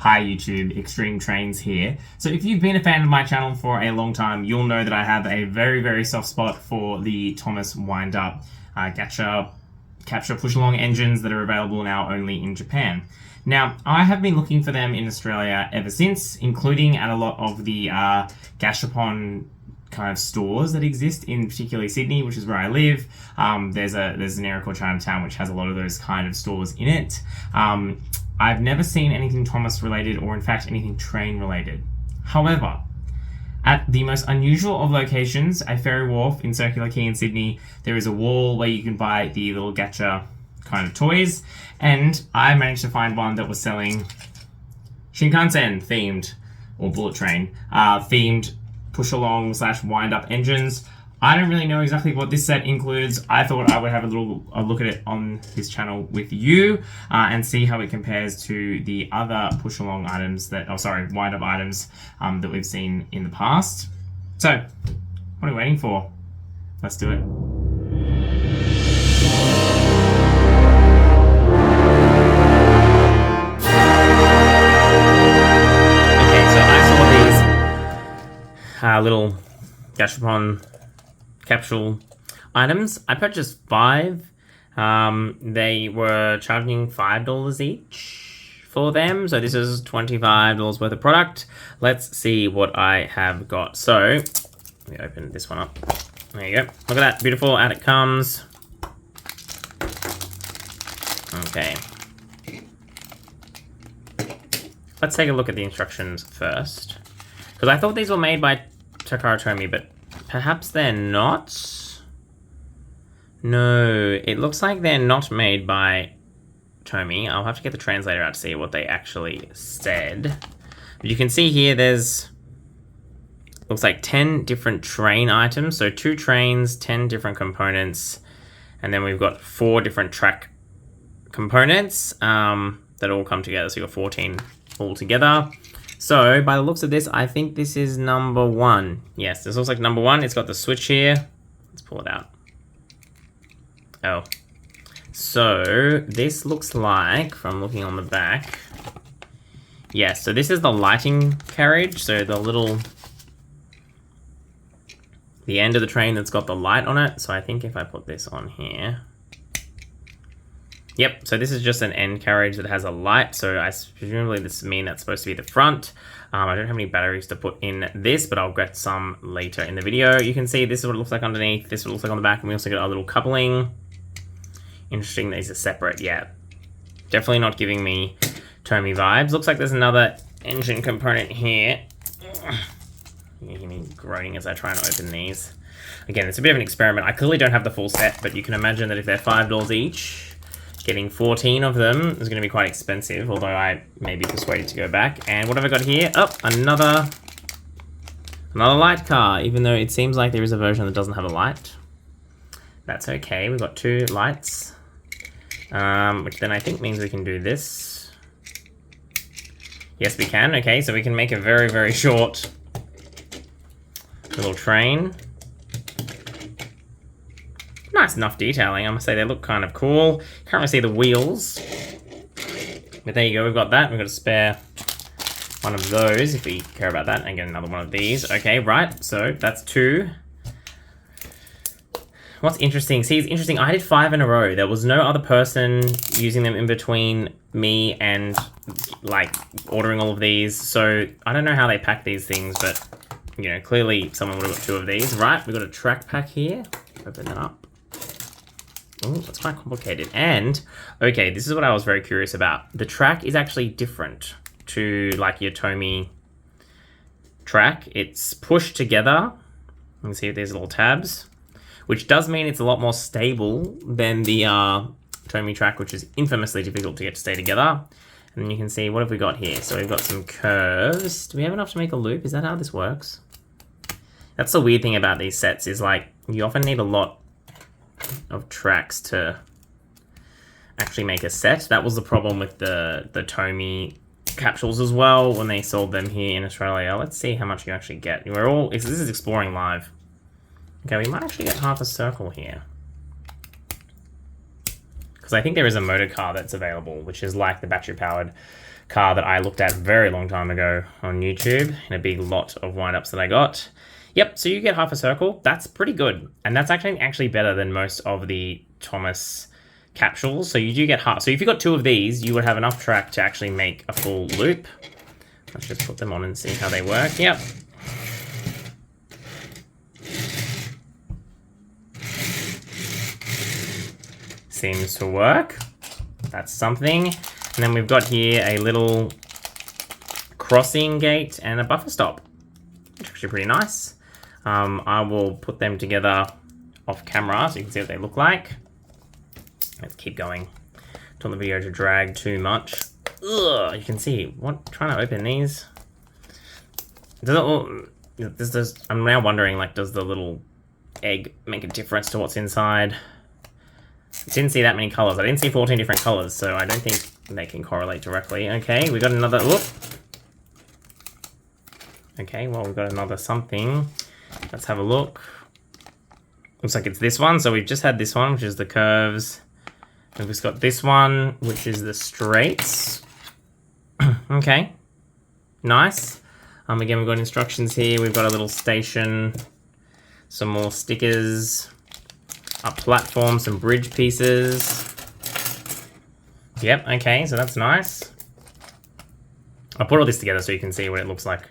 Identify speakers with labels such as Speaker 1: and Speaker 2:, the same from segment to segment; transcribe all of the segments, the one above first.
Speaker 1: Hi YouTube, XtremeTrainz here. So if you've been a fan of my channel for a long time, you'll know that I have a very soft spot for the Thomas wind-up gacha capture push-along engines that are available now only in Japan. Now, I have been looking for them in Australia ever since, including at a lot of the gashapon kind of stores that exist in particularly Sydney, which is where I live. There's an area called Chinatown which has a lot of those kind of stores in it. I've never seen anything Thomas related or in fact anything train related. However, at the most unusual of locations, a ferry wharf in Circular Quay in Sydney, there is a wall where you can buy the little gacha kind of toys, and I managed to find one that was selling Shinkansen themed, or bullet train themed push-along / wind-up engines. I don't really know exactly what this set includes. I thought I would have a look at it on this channel with you and see how it compares to the other push-along items wind-up items that we've seen in the past. So, what are we waiting for? Let's do it. Okay, so I saw these little gashapon capsule items. I purchased 5. They were charging $5 each for them, so this is $25 worth of product. Let's see what I have got. So let me open this one up. There you go. Look at that, beautiful. Out it comes. Okay, let's take a look at the instructions first, because I thought these were made by Takara Tomy, but perhaps they're not? No, it looks like they're not made by Tomy. I'll have to get the translator out to see what they actually said. But you can see here there's, looks like 10 different train items. So 2 trains, 10 different components, and then we've got 4 different track components that all come together. So you've got 14 all together. So, by the looks of this, I think this is number 1. Yes, this looks like number 1. It's got the switch here. Let's pull it out. Oh. So, this looks like, from looking on the back, yes, so this is the lighting carriage. So, the end of the train that's got the light on it. So, I think if I put this on here. Yep, so this is just an end carriage that has a light, so presumably this means that's supposed to be the front. I don't have any batteries to put in this, but I'll get some later in the video. You can see this is what it looks like underneath, this is what it looks like on the back, and we also got a little coupling. Interesting, these are separate, yeah. Definitely not giving me Tomy vibes. Looks like there's another engine component here. You hear me groaning as I try and open these. Again, it's a bit of an experiment. I clearly don't have the full set, but you can imagine that if they're $5 each, getting 14 of them is going to be quite expensive, although I may be persuaded to go back. And what have I got here? Oh, another light car, even though it seems like there is a version that doesn't have a light. That's okay, we've got 2 lights, which then I think means we can do this. Yes, we can. Okay, so we can make a very short little train. Nice enough detailing, I must say. They look kind of cool. Can't really see the wheels, but there you go, we've got that. We've got a spare one of those if we care about that, and get another one of these. Okay, right, so that's 2. What's interesting, see, it's interesting, I did 5 in a row. There was no other person using them in between me and like ordering all of these, so I don't know how they pack these things, but you know, clearly someone would have got 2 of these. Right, we've got a track pack here. Open that up. Oh, that's quite complicated. And, okay, this is what I was very curious about. The track is actually different to, like, your Tomy track. It's pushed together. You can see these little tabs, which does mean it's a lot more stable than the Tomy track, which is infamously difficult to get to stay together. And then you can see, what have we got here? So we've got some curves. Do we have enough to make a loop? Is that how this works? That's the weird thing about these sets, is, like, you often need a lot of tracks to actually make a set. That was the problem with the Tomy capsules as well when they sold them here in Australia. Let's see how much you actually get. This is exploring live. Okay, we might actually get half a circle here. because I think there is a motor car that's available, which is like the battery-powered car that I looked at a very long time ago on YouTube in a big lot of wind-ups that I got. Yep, so you get half a circle. That's pretty good. And that's actually better than most of the Thomas capsules. So you do get half. So if you got 2 of these, you would have enough track to actually make a full loop. Let's just put them on and see how they work. Yep. Seems to work. That's something. And then we've got here a little crossing gate and a buffer stop, which is actually pretty nice. I will put them together off camera so you can see what they look like. Let's keep going. Don't want the video to drag too much. Ugh, you can see trying to open these. I'm now wondering, like, does the little egg make a difference to what's inside? I didn't see that many colors. I didn't see 14 different colors, so I don't think they can correlate directly. Okay, we got another. Whoop. Okay, well, we've got another something. Let's have a look. Looks like it's this one. So we've just had this one, which is the curves. We've just got this one, which is the straights. Okay, nice. Again, we've got instructions here. We've got a little station, some more stickers, a platform, some bridge pieces. Yep, okay, so that's nice. I'll put all this together so you can see what it looks like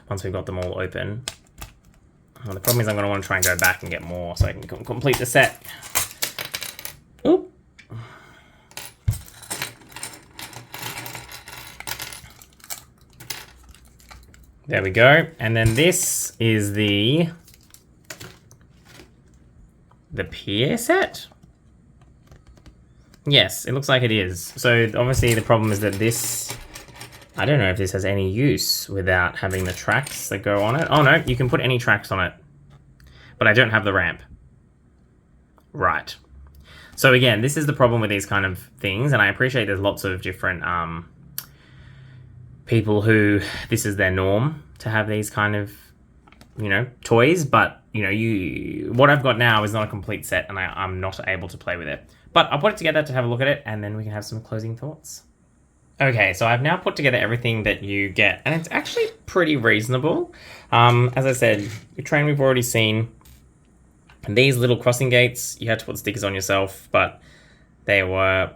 Speaker 1: once we've got them all open. Well, the problem is I'm going to want to try and go back and get more so I can complete the set. Oop. There we go. And then this is the pier set? Yes, it looks like it is. So obviously the problem is that this, I don't know if this has any use without having the tracks that go on it. Oh no, you can put any tracks on it, but I don't have the ramp. Right. So again, this is the problem with these kind of things, and I appreciate there's lots of different people who this is their norm to have these kind of, you know, toys, but you know, what I've got now is not a complete set, and I'm not able to play with it. But I'll put it together to have a look at it, and then we can have some closing thoughts. Okay, so I've now put together everything that you get, and it's actually pretty reasonable. As I said, your train we've already seen. And these little crossing gates, you had to put stickers on yourself, but they were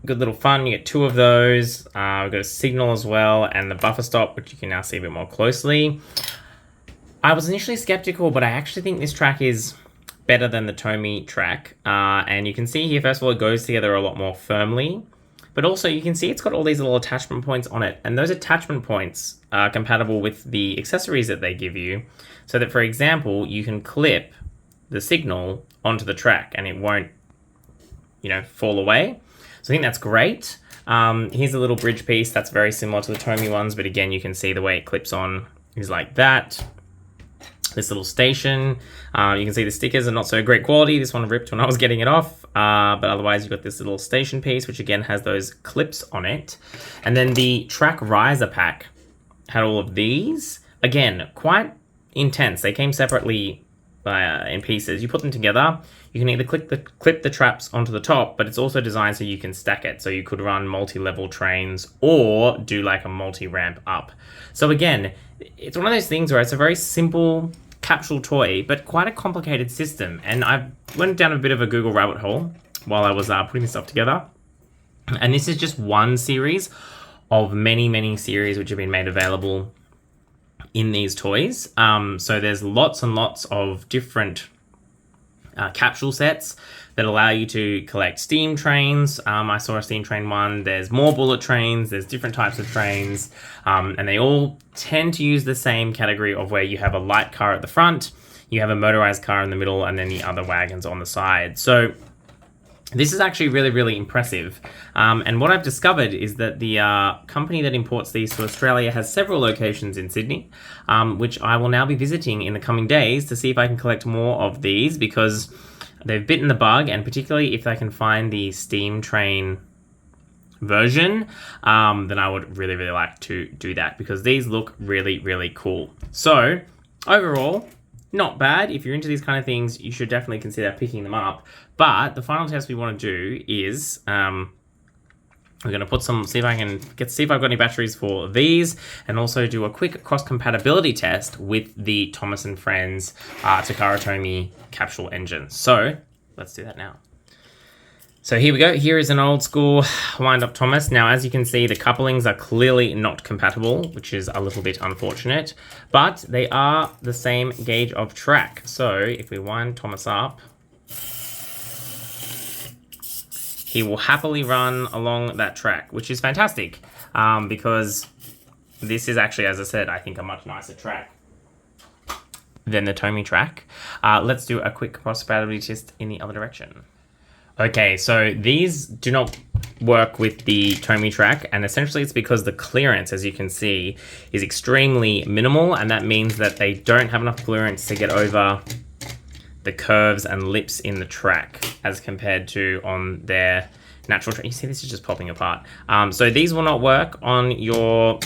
Speaker 1: good little fun. You get 2 of those. We've got a signal as well, and the buffer stop, which you can now see a bit more closely. I was initially skeptical, but I actually think this track is better than the Tomy track. And you can see here, first of all, it goes together a lot more firmly. But also you can see it's got all these little attachment points on it. And those attachment points are compatible with the accessories that they give you. So that, for example, you can clip the signal onto the track and it won't, you know, fall away. So I think that's great. Here's a little bridge piece that's very similar to the Tomy ones, but again, you can see the way it clips on is like that. This little station, you can see the stickers are not so great quality. This one ripped when I was getting it off, but otherwise you've got this little station piece, which again has those clips on it. And then the track riser pack had all of these. Again, quite intense. They came separately in pieces. You put them together, you can either clip the traps onto the top, but it's also designed so you can stack it. So you could run multi-level trains or do like a multi-ramp up. So again, it's one of those things where it's a very simple capsule toy, but quite a complicated system. And I went down a bit of a Google rabbit hole while I was putting this stuff together. And this is just one series of many, many series which have been made available in these toys. So there's lots and lots of different capsule sets that allow you to collect steam trains. I saw a steam train one. There's more bullet trains. There's different types of trains. And they all tend to use the same category of where you have a light car at the front, you have a motorized car in the middle, and then the other wagons on the side. So this is actually really, really impressive. And what I've discovered is that the company that imports these to Australia has several locations in Sydney, which I will now be visiting in the coming days to see if I can collect more of these, because they've bitten the bug, and particularly if I can find the steam train version, then I would really, really like to do that, because these look really, really cool. So overall, not bad. If you're into these kind of things, you should definitely consider picking them up. But the final test we want to do is we're going to put some, see if I've got any batteries for these, and also do a quick cross-compatibility test with the Thomas and Friends Takara Tomy capsule engine. So let's do that now. So here we go. Here is an old school wind-up Thomas. Now, as you can see, the couplings are clearly not compatible, which is a little bit unfortunate, but they are the same gauge of track. So if we wind Thomas up, he will happily run along that track, which is fantastic, because this is actually, as I said, I think a much nicer track than the Tomy track. Let's do a quick cross-compatibility test in the other direction. Okay, so these do not work with the Tomy track, and essentially it's because the clearance, as you can see, is extremely minimal, and that means that they don't have enough clearance to get over the curves and lips in the track as compared to on their natural track. You see, this is just popping apart. So these will not work on your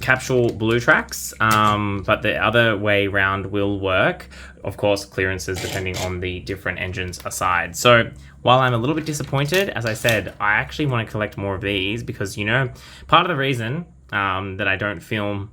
Speaker 1: capsule blue tracks, but the other way round will work. Of course, clearances depending on the different engines aside. So while I'm a little bit disappointed, as I said, I actually want to collect more of these because, you know, part of the reason that I don't film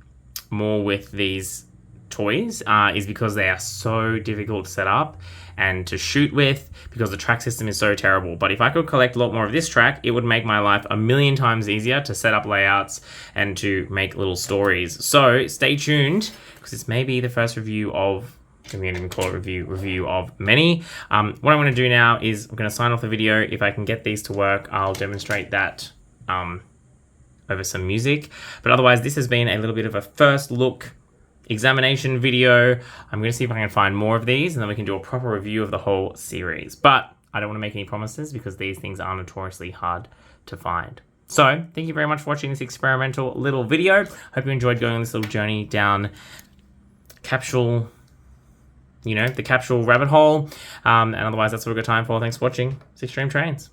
Speaker 1: more with these toys is because they are so difficult to set up and to shoot with, because the track system is so terrible. But if I could collect a lot more of this track, it would make my life a million times easier to set up layouts and to make little stories. So stay tuned, because this may be the first review of, I'm going to even call it review of many. What I'm going to do now is I'm going to sign off the video. If I can get these to work, I'll demonstrate that over some music. But otherwise, this has been a little bit of a first look examination video. I'm going to see if I can find more of these, and then we can do a proper review of the whole series. But I don't want to make any promises because these things are notoriously hard to find. So thank you very much for watching this experimental little video. Hope you enjoyed going on this little journey down capsule, you know, the capsule rabbit hole. And otherwise, that's what we've got time for. Thanks for watching. It's XtremeTrainz.